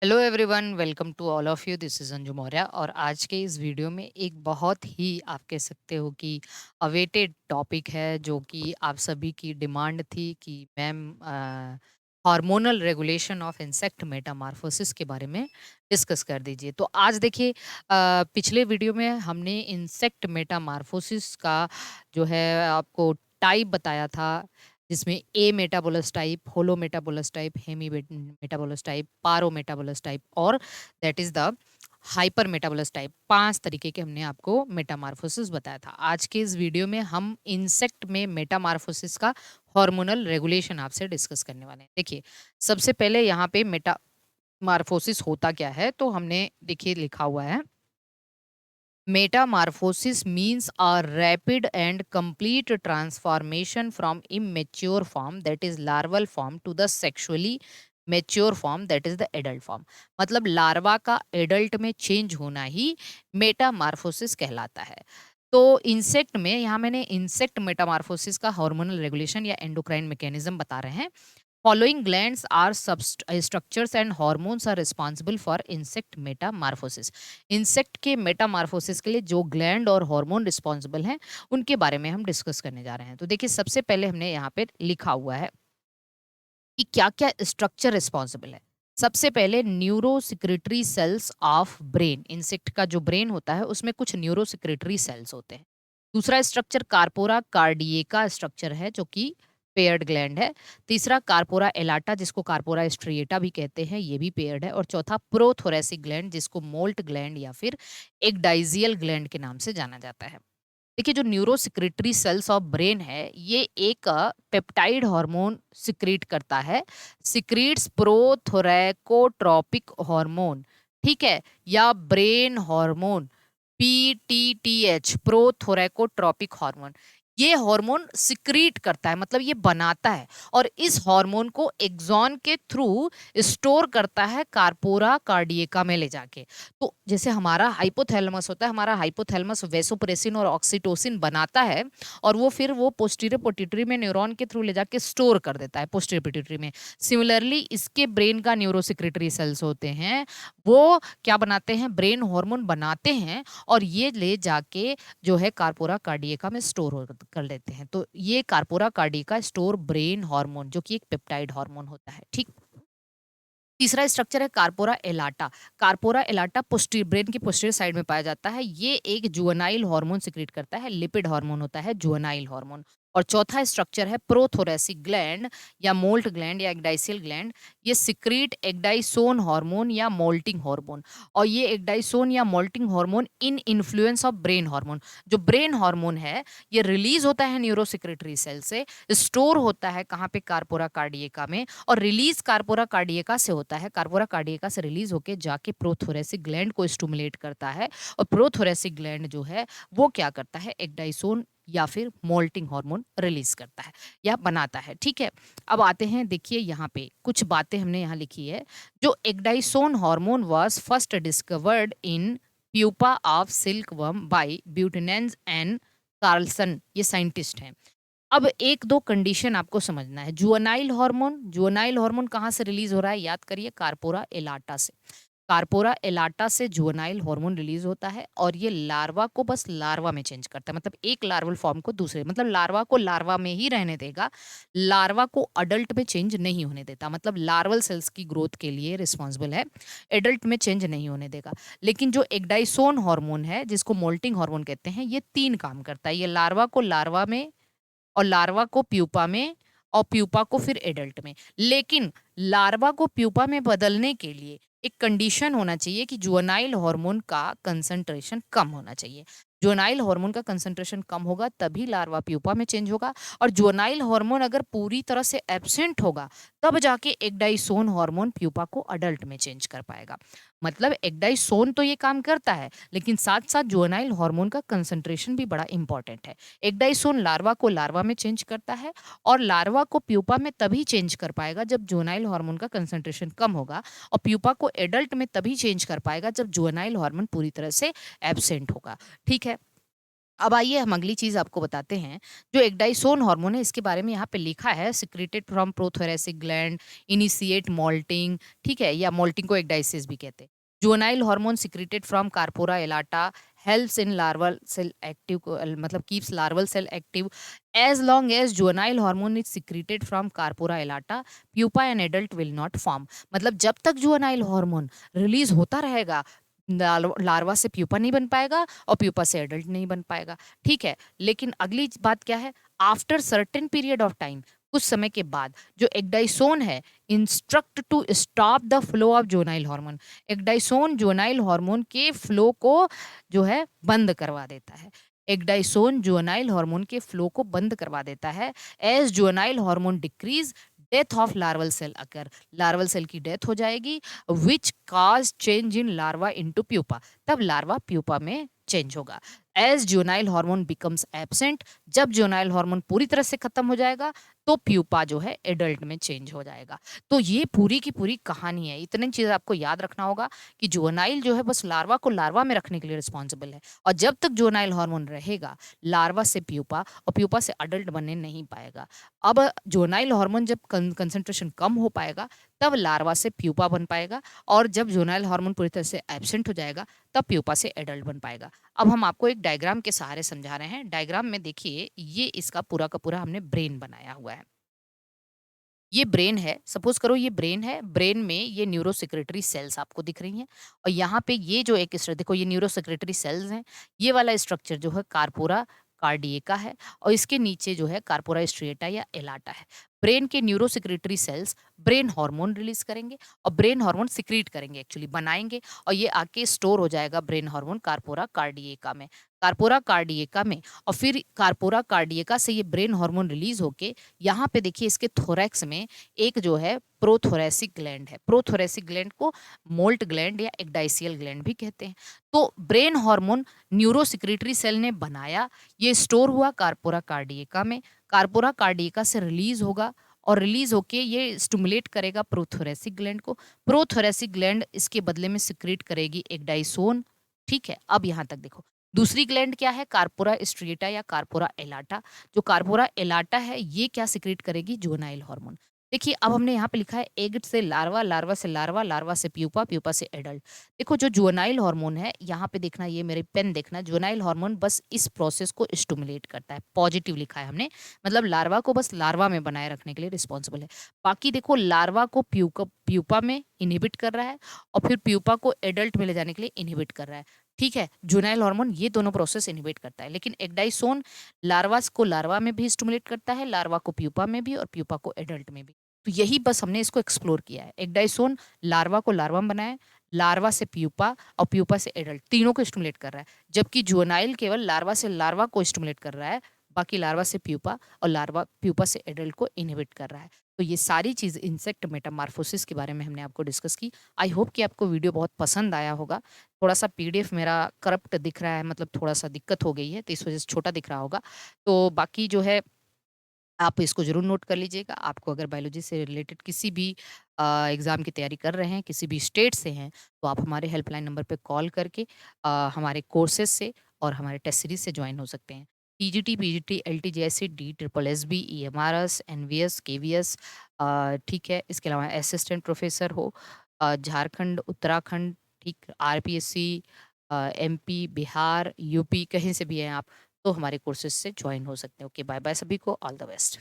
Hello everyone, welcome to all of you. This is Anju Maurya और आज के इस वीडियो में एक बहुत ही आप कह सकते हो कि अवेटेड टॉपिक है जो कि आप सभी की डिमांड थी कि ma'am hormonal regulation of insect Metamorphosis के बारे में डिस्कस कर दीजिए। तो आज देखिए, पिछले वीडियो में हमने इंसेक्ट मेटामॉर्फोसिस का जो है आपको टाइप बताया था, जिसमें ametabolous type, holometabolous type, hemimetabolous type, paurometabolous type और that is the hypermetabolous type. 5 तरीके के हमने आपको मेटामॉर्फोसिस बताया था। आज के इस वीडियो में हम इंसेक्ट में मेटामॉर्फोसिस का हार्मोनल रेगुलेशन आपसे डिस्कस करने वाले हैं। देखिए, सबसे पहले यहाँ पे मेटामॉर्फोसिस होता क्या है, तो हमने देखिए लिखा हुआ है, metamorphosis means a rapid and complete transformation from immature form, that is larval form, to the sexually mature form, that is the adult form। मतलब लार्वा का एडल्ट में चेंज होना ही मेटामॉर्फोसिस कहलाता है। तो इंसेक्ट में, यहाँ मैंने इंसेक्ट मेटामॉर्फोसिस का हार्मोनल रेगुलेशन या एंडोक्राइन मैकेनिज्म बता रहे हैं। Following glands are structures and hormones are responsible for insect metamorphosis। Insect के मेटामॉर्फोसिस के लिए जो ग्लैंड और हार्मोन रिस्पॉन्सिबल हैं, उनके बारे में हम डिस्कस करने जा रहे हैं। तो देखिए, सबसे पहले हमने यहाँ पे लिखा हुआ है कि क्या क्या स्ट्रक्चर रिस्पॉन्सिबल है। सबसे पहले neurosecretory cells of brain. Insect का जो ब्रेन होता है उसमें कुछ न्यूरो सिक्रेटरी सेल्स होते हैं। दूसरा स्ट्रक्चर कार्पोरा कार्डिएका स्ट्रक्चर है, जो कि पेयर्ड ग्लैंड है। तीसरा कार्पोरा एलाटा, जिसको कार्पोरा स्ट्रिएटा भी कहते हैं, ये भी पेयर्ड है। और चौथा प्रोथोरेसिक ग्लैंड, जिसको मोल्ट ग्लैंड या फिर एगडाइजियल ग्लैंड के नाम से जाना जाता है। देखिए, जो neurosecretory cells of brain है, ये एक पेप्टाइड हार्मोन सिक्रीट करता है, सिक्रीट्स प्रोथोरैकोट्रोपिक हार्मोन, ठीक है, या ब्रेन हार्मोन, पीटीटीएच, प्रोथोरैकोट्रोपिक हार्मोन। ये हार्मोन सिक्रीट करता है, मतलब ये बनाता है, और इस हार्मोन को एक्सॉन के थ्रू स्टोर करता है कार्पोरा कार्डिएका में ले जाके। तो जैसे हमारा हाइपोथैलेमस होता है, हमारा हाइपोथैलेमस वेसोप्रेसिन और ऑक्सीटोसिन बनाता है, और वो फिर वो पोस्टीरियर पिट्यूटरी में न्यूरॉन के थ्रू ले जाके स्टोर कर देता है पोस्टीरियर पिट्यूटरी में। सिमिलरली इसके ब्रेन का न्यूरोसिक्रेटरी सेल्स होते हैं, वो क्या बनाते हैं, ब्रेन हार्मोन बनाते हैं, और ये ले जाके जो है कार्पोरा कार्डिएका में स्टोर कर लेते हैं। तो ये कार्पोरा कार्डिएका स्टोर ब्रेन हार्मोन, जो कि एक पेप्टाइड हार्मोन होता है, ठीक। तीसरा स्ट्रक्चर है कार्पोरा एलाटा। कार्पोरा एलाटा पोस्टीरियर ब्रेन की पोस्टीरियर साइड में पाया जाता है। ये एक जुवेनाइल हार्मोन सिक्रीट करता है, लिपिड हार्मोन होता है, जुवेनाइल हार्मोन। और चौथा स्ट्रक्चर है प्रोथोरेसिक ग्लैंड या मोल्ट ग्लैंड या एग्डाइसियल ग्लैंड। ये सिक्रीट एग्डाइसोन हार्मोन या मोल्टिंग हार्मोन। और ये एग्डाइसोन या molting hormone in influence of brain hormone. जो ब्रेन हार्मोन है, ये रिलीज होता है न्यूरोसिक्रेटरी सेल से, स्टोर होता है कहाँ पे, कार्पोरा कार्डिएका में, और रिलीज कार्पोरा कार्डिएका से होता है। कार्पोरा कार्डिएका से रिलीज होके जाके प्रोथोरेसिक ग्लैंड को स्टिमुलेट करता है, और प्रोथोरेसिक ग्लैंड जो है वो क्या करता है, एक्डाइसोन या फिर मोल्टिंग हार्मोन रिलीज करता है या बनाता है, ठीक है। अब आते हैं, देखिए यहाँ पे कुछ बातें हमने यहाँ लिखी है। जो ecdysone hormone was first discovered in pupa of silkworm by Butenandt and Karlson, ये साइंटिस्ट हैं। अब एक दो कंडीशन आपको समझना है। जुवेनाइल हार्मोन कहाँ से रिलीज हो रहा है, याद करिए, कार्पोरा एलाटा से। कार्पोरा एलाटा से जुवेनाइल हार्मोन रिलीज होता है, और ये लार्वा को बस लार्वा में चेंज करता है, मतलब एक लार्वल फॉर्म को दूसरे, मतलब लार्वा को लार्वा में ही रहने देगा, लार्वा को अडल्ट में चेंज नहीं होने देता। मतलब लार्वल सेल्स की ग्रोथ के लिए रिस्पॉन्सिबल है, एडल्ट में चेंज नहीं होने देगा। लेकिन जो एग्डाइसोन हार्मोन है, जिसको मोल्टिंग हार्मोन कहते हैं, ये 3 काम करता है। ये लार्वा को लार्वा में, और लार्वा को प्यूपा में, और प्यूपा को फिर एडल्ट में। लेकिन लार्वा को प्यूपा में बदलने के लिए एक कंडीशन होना चाहिए कि जुवेनाइल हार्मोन का कंसंट्रेशन कम होना चाहिए। जुवेनाइल हार्मोन का कंसंट्रेशन कम होगा तभी लार्वा प्यूपा में चेंज होगा, और जुवेनाइल हार्मोन अगर पूरी तरह से एब्सेंट होगा, तब जाके एग्डाइसोन हार्मोन प्यूपा को अडल्ट में चेंज कर पाएगा। मतलब एग्डाइसोन तो ये काम करता है, लेकिन साथ साथ जुवेनाइल हार्मोन का कंसंट्रेशन भी बड़ा इंपॉर्टेंट है। एग्डाइसोन लार्वा को लार्वा में चेंज करता है, और लार्वा को प्यूपा में तभी चेंज कर पाएगा जब जुवेनाइल हार्मोन का कंसंट्रेशन कम होगा, और प्यूपा को एडल्ट में तभी चेंज कर पाएगा जब जुवेनाइल हार्मोन पूरी तरह से एब्सेंट होगा, ठीक है। अब आइए हम अगली चीज़ आपको बताते हैं, जो एक्डाइसोन हार्मोन है इसके बारे में यहाँ पे लिखा है secreted from prothoracic gland, initiate moulting, ठीक है? या मोल्टिंग को एक्डाइसिस भी कहते हैं। Juvenile hormone secreted from corpora allata helps in larval cell active मतलब keeps larval cell active as long as juvenile hormone is secreted from corpora allata pupa and adult will not form. मतलब जब तक juvenile hormone release होता रहेगा, larva से pupa नहीं बन पाएगा और प्यूपा से एडल्ट नहीं बन पाएगा, ठीक है? लेकिन अगली बात क्या है, after certain period of time, कुछ समय के बाद जो एक्डाइसोन है instruct to stop the flow of juvenile hormone. Ecdysone juvenile hormone के फ्लो को जो है बंद करवा देता है। एक्डाइसोन जोनाइल हार्मोन के फ्लो को बंद करवा देता है। As juvenile hormone decrease, death of larval cell occur, larval cell की डेथ हो जाएगी, which cause change in larva into pupa, तब लार्वा प्यूपा में चेंज होगा। एज ज्यूनाइल हार्मोन बिकम्स एब्सेंट, जब ज्यूनाइल हार्मोन पूरी तरह से खत्म हो जाएगा तो प्यूपा जो है एडल्ट में चेंज हो जाएगा। तो ये पूरी की पूरी कहानी है। इतनी चीज आपको याद रखना होगा कि ज्यूनाइल जो है बस लार्वा को लार्वा में रखने के लिए रिस्पॉन्सिबल है, और जब तक ज्यूनाइल हार्मोन रहेगा लार्वा से प्यूपा और प्यूपा से अडल्ट बनने नहीं पाएगा। अब ज्यूनाइल हार्मोन जब कंसंट्रेशन कम हो पाएगा तब लार्वा से प्यूपा बन पाएगा, और जब ज्यूनाइल हार्मोन पूरी तरह से एब्सेंट हो जाएगा तब प्यूपा से एडल्ट बन पाएगा। अब हम आपको एक डायग्राम के सहारे समझा रहे हैं। डायग्राम में देखिए, ये इसका पूरा का पूरा हमने ब्रेन बनाया हुआ है। ये ब्रेन है, सपोज करो ये ब्रेन है, ब्रेन में ये न्यूरो सेक्रेटरी सेल्स आपको दिख रही हैं, और यहाँ पे ये जो एक देखो ये न्यूरो सेक्रेटरी सेल्स हैं, ये वाला स्ट्रक्चर जो है कार्पोरा कार्डिएका है, और इसके नीचे जो है कार्पोरा स्ट्रिएटा या एलाटा है। ब्रेन के neurosecretory cells brain hormone release करेंगे और ब्रेन हार्मोन सिक्रीट करेंगे, एक्चुअली बनाएंगे, और ये आके स्टोर हो जाएगा ब्रेन हार्मोन कार्पोरा कार्डिएका में। कार्पोरा कार्डिएका में, और फिर कार्पोरा कार्डिएका से ये ब्रेन हार्मोन रिलीज होके यहाँ पे देखिए इसके थोरैक्स में एक जो है प्रोथोरेसिक ग्लैंड है। प्रोथोरेसिक ग्लैंड को मोल्ट ग्लैंड या एक्डाइसियल ग्लैंड भी कहते हैं। तो brain hormone neurosecretory cell ने बनाया, ये स्टोर हुआ कार्पोरा कार्डिएका में, कार्पोरा कार्डिएका से रिलीज होगा, और रिलीज होके ये स्टिमुलेट करेगा प्रोथोरेसिक ग्लैंड को। प्रोथोरेसिक ग्लैंड इसके बदले में सिक्रेट करेगी एक्डाइसोन, ठीक है? अब यहाँ तक देखो, दूसरी ग्लैंड क्या है, कार्पोरा स्ट्रिएटा या कार्पोरा एलाटा। जो कार्पोरा एलाटा है ये क्या सिक्रेट करेगी, जुवेनाइल हार्मोन। देखिए अब हमने यहाँ पे लिखा है एग से लार्वा, लार्वा से लार्वा, लार्वा से प्यूपा, प्यूपा से एडल्ट। देखो जो जुवेनाइल हार्मोन है, यहाँ पे देखना, ये मेरे पेन देखना, जुवेनाइल हार्मोन बस इस प्रोसेस को स्टिमुलेट करता है, पॉजिटिव लिखा है हमने, मतलब लार्वा को बस लार्वा में बनाए रखने के लिए रिस्पॉन्सिबल है। बाकी देखो लार्वा को प्यूपा में इनहिबिट कर रहा है, और फिर प्यूपा को एडल्ट में ले जाने के लिए इनहिबिट कर रहा है, ठीक है? जुवेनाइल हार्मोन ये दोनों प्रोसेस इनहिबिट करता है, लेकिन एक्डाइसोन लार्वास को लार्वा में भी स्टिमुलेट करता है, लार्वा को प्यूपा में भी और प्यूपा को एडल्ट में भी। तो यही बस हमने इसको एक्सप्लोर किया है। एक्डाइसोन लार्वा को लार्वा में बनाया, लार्वा से प्यूपा और प्यूपा से एडल्ट, तीनों को स्टिमुलेट कर रहा है, जबकि जुवेनाइल केवल लार्वा से लार्वा को स्टिमुलेट कर रहा है, बाकी लार्वा से प्यूपा और लार्वा प्यूपा से एडल्ट को इनहिबिट कर रहा है। तो ये सारी चीज़ इंसेक्ट मेटामॉर्फोसिस के बारे में हमने आपको डिस्कस की। आई होप कि आपको वीडियो बहुत पसंद आया होगा। थोड़ा-सा पीडीएफ मेरा करप्ट दिख रहा है, मतलब थोड़ा-सा दिक्कत हो गई है, तो इस वज़ह से छोटा दिख रहा होगा। तो बाकी जो है आप इसको ज़रूर नोट कर लीजिएगा। आपको अगर बायोलॉजी से रिलेटेड किसी भी एग्ज़ाम की तैयारी कर रहे हैं, किसी भी स्टेट से हैं, तो आप हमारे हेल्पलाइन नंबर पे कॉल करके हमारे कोर्सेज़ से और हमारे टेस्ट सीरीज़ से जॉइन हो सकते हैं। TGT, PGT, LTJSC, D triple SB, EMRS, NVS, KVS, ठीक है? इसके अलावा असिस्टेंट प्रोफ़ेसर हो, झारखंड, उत्तराखंड, ठीक, आरपीएससी, एमपी, बिहार, यूपी, कहीं से भी हैं आप, तो हमारे कोर्सेज़ से जॉइन हो सकते हैं। ओके, बाय-बाय सभी को, ऑल द बेस्ट।